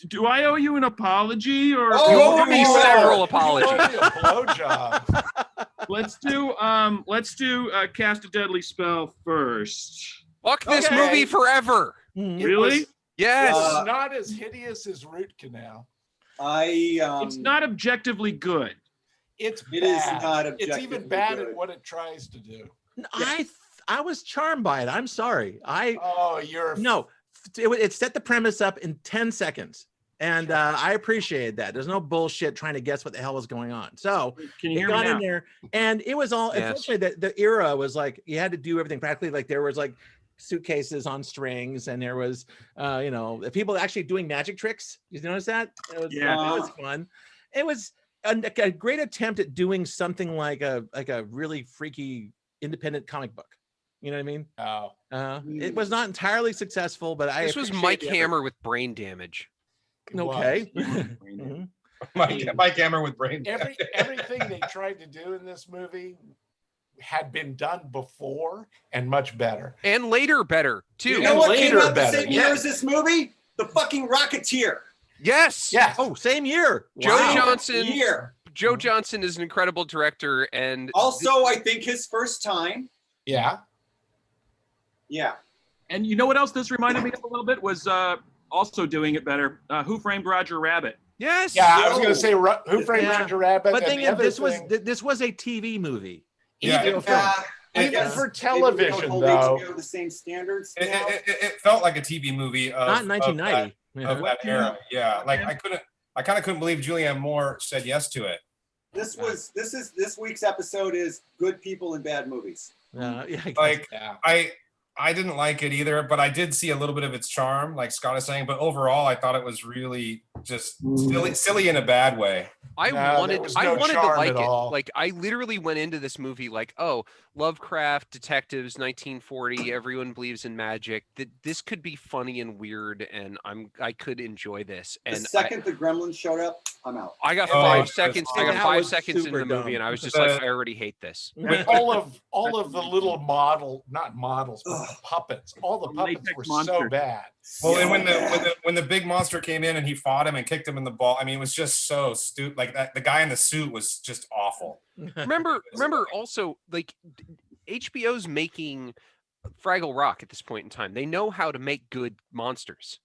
Do I owe you an apology or? Oh, You owe me Lord. several You owe apologies. me a blowjob. Let's do Cast a Deadly Spell first. Fuck this Okay. movie forever. It Really? was- Yes. It's not as hideous as Root Canal. It's not objectively good. It's It bad. is not It's even objectively bad good. at what it tries to do. I was charmed by it. I'm sorry. Oh, you're No, it set the premise up in 10 seconds. And I appreciated that. There's no bullshit trying to guess what the hell was going on. So Can you it hear got me in now? there, and it was all. Yes. Unfortunately, the era was like you had to do everything practically. Like there was like suitcases on strings, and there was, people actually doing magic tricks. You notice that? It was, Yeah. that was fun. It was a great attempt at doing something like a really freaky independent comic book. You know what I mean? Oh, It was not entirely successful, but This was Mike Hammer with brain damage. it was. Okay. Mhm. Mike Hammer with brain. Everything they tried to do in this movie had been done before and much better. And later better, too. You know what came later out the better, same year yeah. as this movie? The fucking Rocketeer. Yes. Yes. Oh, same year. Joe Wow. Johnson. Year. Joe Johnson is an incredible director, and Also, I think his first time. Yeah. Yeah. And you know what else this reminded me of a little bit was also doing it better. Who Framed Roger Rabbit? yes, Yeah, I was going Yo. to say Who Framed Yeah. Roger Rabbit. But and thing the is, other this was a TV movie. Yeah, even, it- even Yeah. for Maybe we don't television, hold though. HBO the same standards It, now. it felt like a TV movie of, Not in 1990. of that era. Yeah, like I kind of couldn't believe Julianne Moore said yes to it. This week's episode is good people in bad movies. Yeah, I guess. Like Yeah. I didn't like it either, but I did see a little bit of its charm, like Scott is saying. But overall, I thought it was really just silly in a bad way. I No, there wanted was I no wanted to charm like at it. all. Like I literally went into this movie like, oh, Lovecraft, detectives, 1940, everyone believes in magic. That this could be funny and weird, and I could enjoy this. The And second the Gremlins showed up, I'm out. I got Oh, 5 that's seconds. I fine. got That 5 was seconds into super the movie, dumb. and I was just like, I already hate this. But all of the little not models, but the Ugh. puppets. All the The puppets latex were so monsters. bad. Well, and Yeah. when the big monster came in and he fought him and kicked him in the ball, I mean, it was just so stupid. Like that, the guy in the suit was just awful. Remember also like HBO's making Fraggle Rock at this point in time. They know how to make good monsters.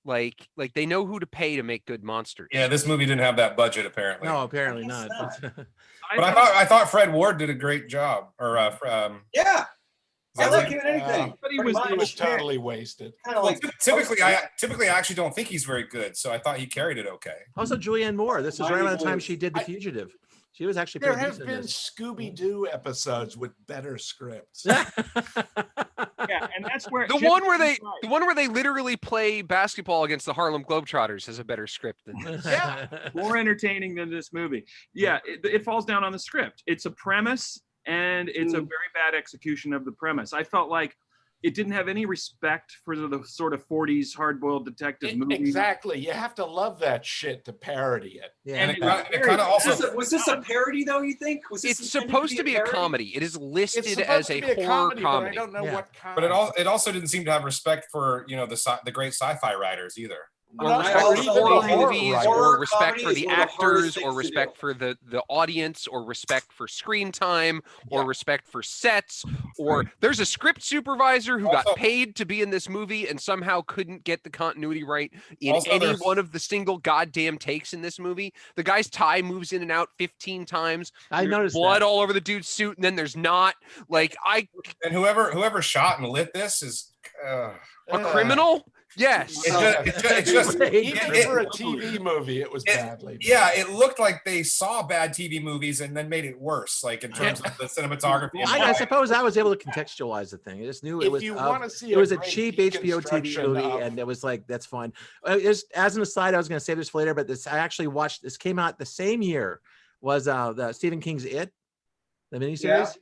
Like they know who to pay to make good monsters. Yeah, this movie didn't have that budget apparently. No, apparently I guess not. not. But I thought Fred Ward did a great job. Or Yeah. I that like right? him in anything. But he Pretty was- much. It was totally wasted. Kind of like typically I actually don't think he's very good, so I thought he carried it okay. Also, Julianne Moore. This is right Miami around the time Blues. she did The I- Fugitive. She was actually There pretty have decent in been this. Scooby-Doo episodes with better scripts. Yeah, and that's where The one where they literally play basketball against the Harlem Globetrotters has a better script than this. Yeah. more entertaining than this movie. Yeah, it falls down on the script. It's a premise, and it's a very bad execution of the premise. I felt like it didn't have any respect for the sort of 40s hard-boiled detective movie. Exactly. You have to love that shit to parody it. Yeah. And it kind of also was this a parody though? You think? Was this It's intended supposed to be a parody? comedy. It is It's listed supposed as to a be a horror comedy, comedy. but I don't know Yeah. what kind. but it also didn't seem to have respect for the great sci-fi writers either. Or No, respect or for even horror the horror movies, writer. or Horror respect for comedy the is one of the hardest actors, or things to respect do. for the audience, or respect for screen time, or Yeah. respect for sets, or there's a script supervisor who got Also- paid to be in this movie and somehow couldn't get the continuity right in Also, any there's- one of the single goddamn takes in this movie. The guy's tie moves in and out 15 times. I There's noticed blood that. all over the dude's suit, and then there's not. Like And whoever shot and lit this is a criminal. Yes. it's just Even it- for a TV movie, it was badly. yeah, it looked like they saw bad TV movies and then made it worse, like in terms of the cinematography. and I the- suppose I was able to contextualize the thing. I just knew it If was. you of- want to see, it was a great cheap HBO TV deconstruction movie, of- and it was like that's fine. As an aside, I was going to save this for later, but I actually watched. This came out the same year. Was the Stephen King's It, the miniseries?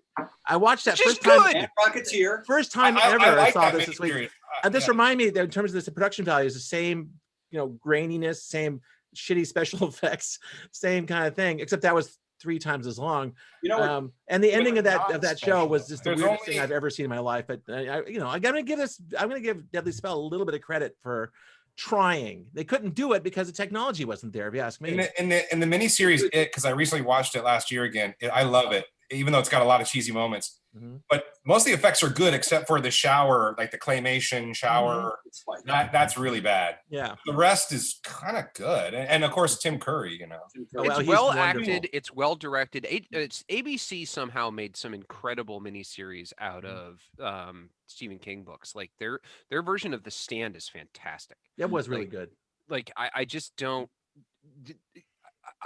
I watched that Which is first time. good. And Rocketeer. First time ever I like saw that this week. miniseries. And this Yeah. reminded me that in terms of this, the production value is the same, graininess, same shitty special effects, same kind of thing, except that was 3 times as long. You know what? And the ending of that show non-special was just the There's weirdest only- thing I've ever seen in my life. But I'm going to give Deadly Spell a little bit of credit for trying. They couldn't do it because the technology wasn't there, if you ask me. In the miniseries, because I recently watched it last year again, I love it, even though it's got a lot of cheesy moments. Mhm. But most of the effects are good, except for the shower, like the claymation shower. It's fine. That's really bad. Yeah. The rest is kind of good, and of course Tim Curry. Oh, It's well, he's well wonderful. acted. It's well directed. It's ABC somehow made some incredible miniseries out Mm-hmm. of Stephen King books. Like their version of The Stand is fantastic. It was really Like, good. Like I just don't.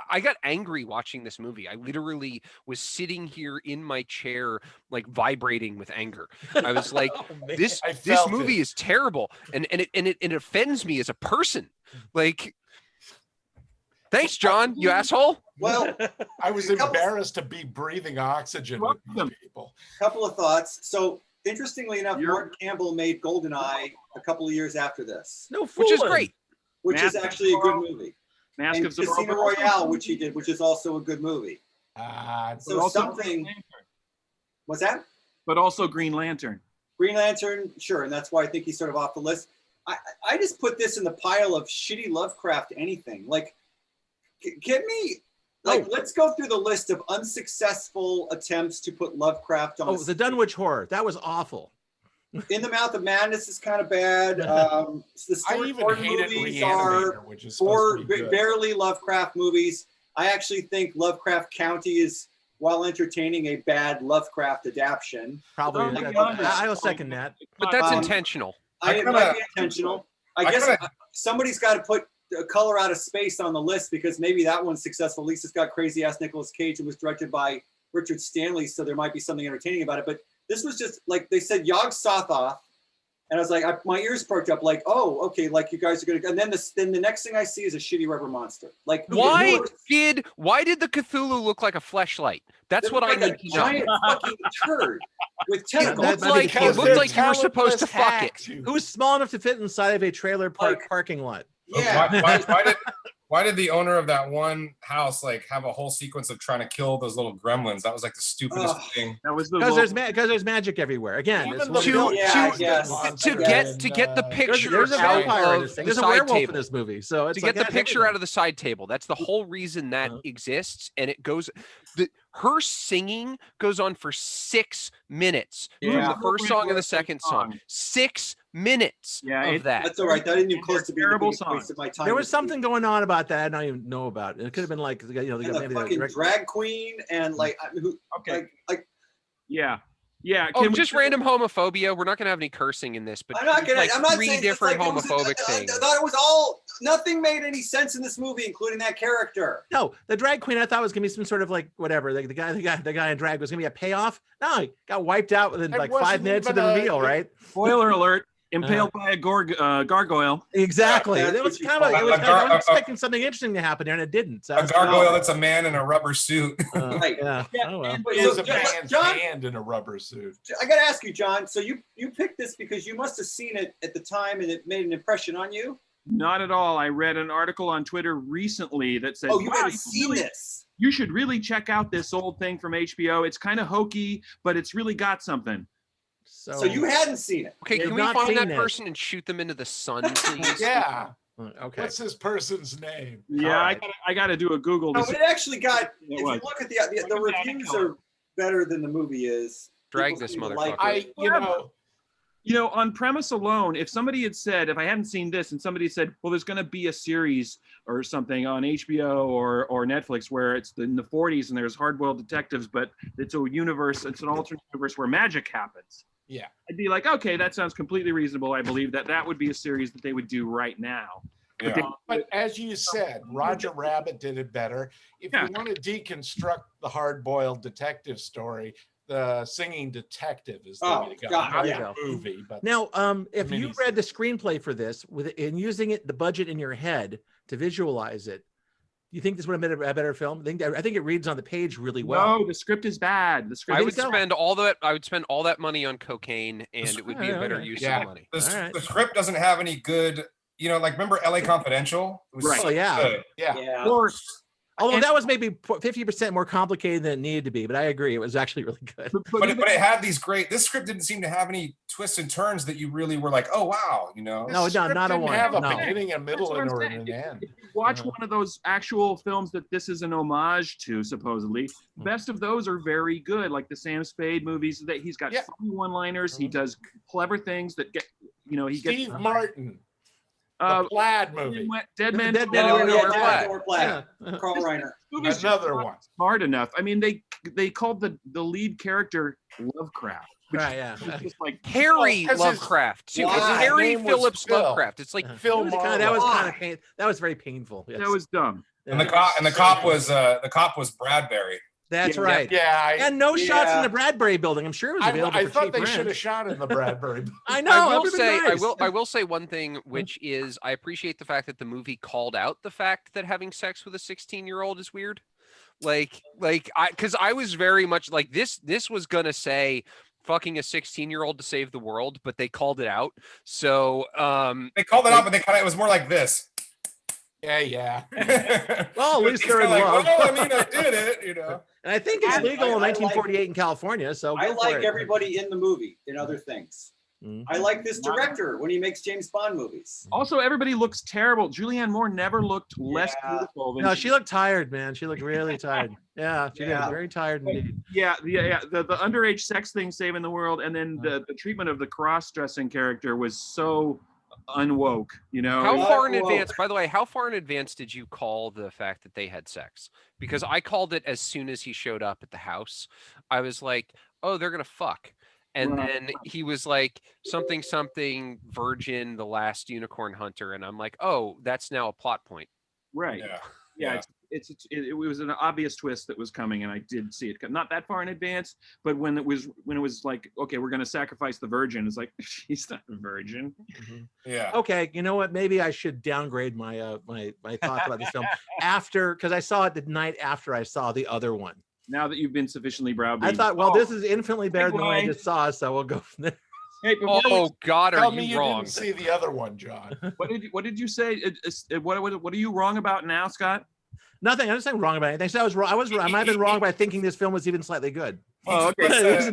I got angry watching this movie. I literally was sitting here in my chair, like vibrating with anger. I was like, Oh, man. this I this felt movie it. is terrible, and it offends me as a person. Like, thanks, John, you asshole. Well, I was Couple- embarrassed to be breathing oxygen with Welcome. these people. couple of thoughts. So interestingly enough, You're- Martin Campbell made GoldenEye a couple of years after this, No Which is fooling. great. which is Mask of actually a good Zorro. movie. Mask And of Zorro. Casino Royale, which he did, which is also a good movie. So also something. What's that? But also Green Lantern. Green Lantern, sure, and that's why I think he's sort of off the list. I just put this in the pile of shitty Lovecraft anything. Like, get me, like, Oh. let's go through the list of unsuccessful attempts to put Lovecraft on. Oh, the Dunwich Horror. That was awful. In the Mouth of Madness is kind of bad. The I Stuart even Gordon hated movies are Reanimator, which is four supposed to be good. barely Lovecraft movies. I actually think Lovecraft County is, while entertaining, a bad Lovecraft adaptation. Probably. Oh my I- God. I'll second that. But that's Um, intentional. It kinda- might be intentional. I I guess kinda- somebody's got to put Color Out of Space on the list because maybe that one's successful. At least it's got crazy ass Nicolas Cage and was directed by Richard Stanley, so there might be something entertaining about it. But this was just like they said, Yog Sothoth, and I was like, my ears perked up, like, oh, okay, like you guys are gonna. And then the next thing I see is a shitty rubber monster. Like, Why did the Cthulhu look like a fleshlight? That's what I like a need to know. giant fucking turd with Yeah, tentacles. that- Looked might be like the it case. looked like you were supposed to fuck it. It was small enough to fit inside of a trailer park Like- parking lot. Yeah. Why did the owner of that one house like have a whole sequence of trying to kill those little gremlins? That was like the stupidest Ugh. thing. That was the Because there's magic everywhere. Again, Even it's the one of the- To- Yeah, to- yes. To get the picture there's a out vampire in of this thing. the There's a side werewolf in table. this movie. So it's To like, get the that's picture everything. out of the side table. That's the whole reason that Uh-huh. exists, and it goes. Her singing goes on for 6 minutes. From Yeah. the first song and the second song. 6 minutes Yeah, of that. That's all right. That didn't even close to be the Terrible biggest waste song. of my time. There was this something week. going on about that I don't even know about. It could have been like, they And got the maybe fucking direct- drag queen and like who Okay. like Yeah. Yeah. Oh, can we- just random homophobia. We're not going to have any cursing in this, but I'm not gonna. like I'm not 3 saying different it's like, homophobic it was, things. I thought it was all. Nothing made any sense in this movie, including that character. No, the drag queen I thought was gonna be some sort of like whatever. Like the guy in drag was gonna be a payoff. No, he got wiped out within It like wasn't 5 minutes of even the a- reveal, right? Spoiler alert: impaled by a gargoyle. Exactly. that's It was what you kind of. call It was it. kind of, I was expecting something interesting to happen there, and it didn't. So I A was- gargoyle that's a man in a rubber suit. Right. yeah. Yeah, Oh well. and- Wait, It was so, a man's John, hand in a rubber suit. I gotta ask you, John. So you picked this because you must have seen it at the time, and it made an impression on you. Not at all. I read an article on Twitter recently that said, Oh, you "Wow, hadn't you seen really- this. You should really check out this old thing from HBO. It's kind of hokey, but it's really got something." So you hadn't seen it. Okay, You've can we not find seen that it. person and shoot them into the sun, please? Yeah. Okay. What's this person's name? Yeah, Alright. I gotta do a Google. No, To but see. it actually got. It If you was. look at the reviews are better than the movie is. Drag People this seem to like motherfucker. it. You know, on premise alone, if somebody had said, if I hadn't seen this, and somebody said, "Well, there's going to be a series or something on HBO or Netflix where it's in the 40s and there's hard-boiled detectives, but it's a universe, it's an alternate universe where magic happens," Yeah. I'd be like, "Okay, that sounds completely reasonable. I believe that would be a series that they would do right now." But Yeah. they- But as you said, Roger Rabbit did it better. If Yeah. you want to deconstruct the hard-boiled detective story, the Singing Detective is the Oh, way to go. God, Not yeah. the movie, but Now, if you Minis. read the screenplay for this and using the budget in your head to visualize it, you think this would have been a better film? I think it reads on the page really well. No, the script is bad. The script. I think would so? spend all that. I would spend all that money on cocaine, and it would be a Yeah, better okay. use Yeah. of the money. The, All right. the script doesn't have any good, like remember LA Confidential? It was Right. so Oh, yeah. good. yeah. Of Yeah. course. Although And- that was maybe 50% more complicated than it needed to be, but I agree. It was actually really good. But it had these great. This script didn't seem to have any twists and turns that you really were like, oh wow, you know. No, This no, script not a didn't one, have a no. beginning, a middle, That's what or I'm an saying. end. If you watch Uh-huh. one of those actual films that this is an homage to, supposedly, best of those are very good. Like the Sam Spade movies, that he's got Yeah. funny one-liners. He does clever things that get, he gets. Steve Martin, Uh, the Plaid movie, Dead The Man. Dead Tell Man Me Oh, Wear Where yeah, to No Wear Jack Black. Black. Yeah. Carl Reiner. Movie's just another not one. smart enough. I mean, they called the lead character Lovecraft. Which Right, yeah. is just like Harry 'cause his- Lovecraft too. It's Why? Harry Name was Phillips Phil. Lovecraft. It's like Phil That was Marlowe. kind of pain. That was very painful. Yes. that was dumb. And the Yeah. cop was Bradbury. That's Yeah, right. Yeah, And no shots in Yeah. the Bradbury building. I'm sure it was available I for thought cheap they rent. should have shot in the Bradbury. I know. I that will would've been say, nice. I will say one thing, which is I appreciate the fact that the movie called out the fact that having sex with a 16-year-old is weird. Because I was very much like this was gonna say fucking a 16-year-old to save the world, but they called it out. So They called it out, but it was more like this. Yeah. Well, at least It's they're in kinda like, love. well, I mean, I did it, you know. And I think it's I- legal in I like- 1948 in California. So I go for like it. everybody in the movie in other things. Mhm. I like this director when he makes James Bond movies. Also, everybody looks terrible. Julianne Moore never looked less Yeah. beautiful than No, she looked tired, man. She looked really tired. Yeah, she Yeah. did. Very tired indeed. The underage sex thing saving the world, and then the treatment of the cross-dressing character was so unwoke. how Yeah. far in Well- advance? By the way, how far in advance did you call the fact that they had sex? Because I called it as soon as he showed up at the house. I was like, oh, they're gonna fuck. And Right. then he was like, something virgin, the last unicorn hunter. And I'm like, oh, that's now a plot point. Right. Yeah. Yeah. It was an obvious twist that was coming, and I did see it. Not that far in advance, but when it was like, okay, we're going to sacrifice the virgin. It's like, she's not a virgin. Yeah. Okay, you know what? Maybe I should downgrade my my thoughts about this film because I saw it the night after I saw the other one. Now that you've been sufficiently browbeaten. I thought, well, this is infinitely better than what I Anyway. just saw, so we'll go from there. Hey, before Oh God, Tell are me you you wrong? didn't see the other one, John. what did you say? What are you wrong about now, Scott? Nothing. I'm just saying wrong about anything. So I was wrong. I might have been wrong by thinking this film was even slightly good. Oh, okay.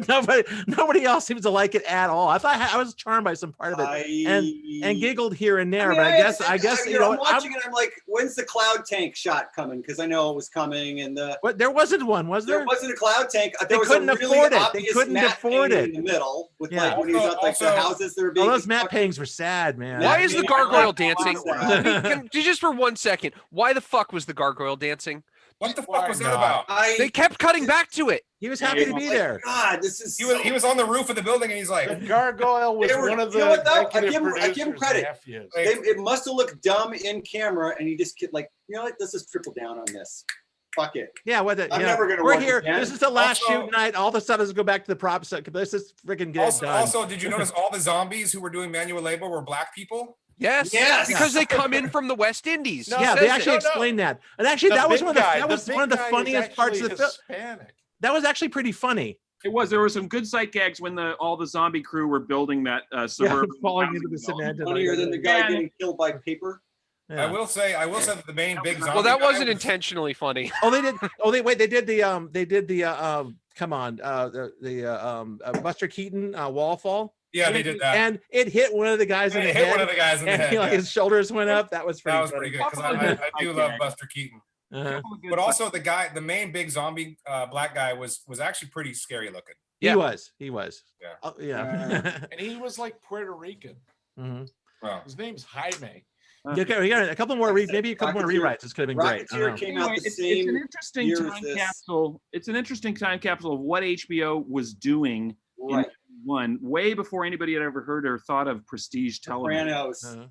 Nobody else seems to like it at all. I thought I was charmed by some part of it and giggled here and there, but I guess you know I'm watching it. I'm like, when's the cloud tank shot coming? Because I know it was coming, and what there wasn't one, was there there? wasn't a cloud tank. They There was couldn't a really afford it. They obvious couldn't matte afford painting it. in the middle with Yeah. like when he was at like the Also- houses that are Oh, being those matte constructed. paintings were sad, man. Why Yeah, is the maybe I gargoyle like dancing? that. Just for 1 second, why the fuck was the gargoyle dancing? What the Why fuck was that not? about? They kept cutting back to it. He was happy to be Like, there. God, this is He was on the roof of the building and he's The like, gargoyle was They were- one of you the know what, though? I executive give him producers' credit. nephews. Like- it must have looked dumb in camera, and he just like, you know what? Let's just triple down on this. Fuck it. Yeah, what the, I'm yeah. never gonna We're work here. again. This is the last Also- shoot night. All the stuff is go back to the props. Let's just freaking get it done. also, did you notice all the zombies who were doing manual labor were black people? Yes. Yes. Because they come in from the West Indies. No, He yeah, says they it. actually No. explained that. And actually, The that was big one of the guy- that was big one of the guy is funniest parts of the film. Hispanic. That was actually pretty funny. It was. There were some good sight gags when all the zombie crew were building that suburban falling housing into the development. cement. and Funnier like- than the guy Yeah. getting killed by paper. Yeah. I will say that the main big zombie. Well, that guy wasn't was- intentionally funny. Oh, they did. Oh, they wait. They did the come on, Buster Keaton wall fall. Yeah, they did that. And it hit one of the guys in It the hit head. one of the guys in the and head. he, like yeah. his shoulders went up. That was pretty. That was pretty good because I do love Buster Keaton. Uh-huh. But also the main big zombie black guy was actually pretty scary looking. He Yeah. was. Yeah. Oh, yeah. And he was like Puerto Rican. Mhm. Well, His name's Jaime. Okay, we got a couple more. Maybe a couple more Rocketeer- rewrites. This could have been great. I Rocketeer don't know. came out the it's same an interesting year as time this. capsule. It's an interesting time capsule of what HBO was doing Right. in way before anybody had ever heard or thought of prestige television. Sopranos. Uh-huh.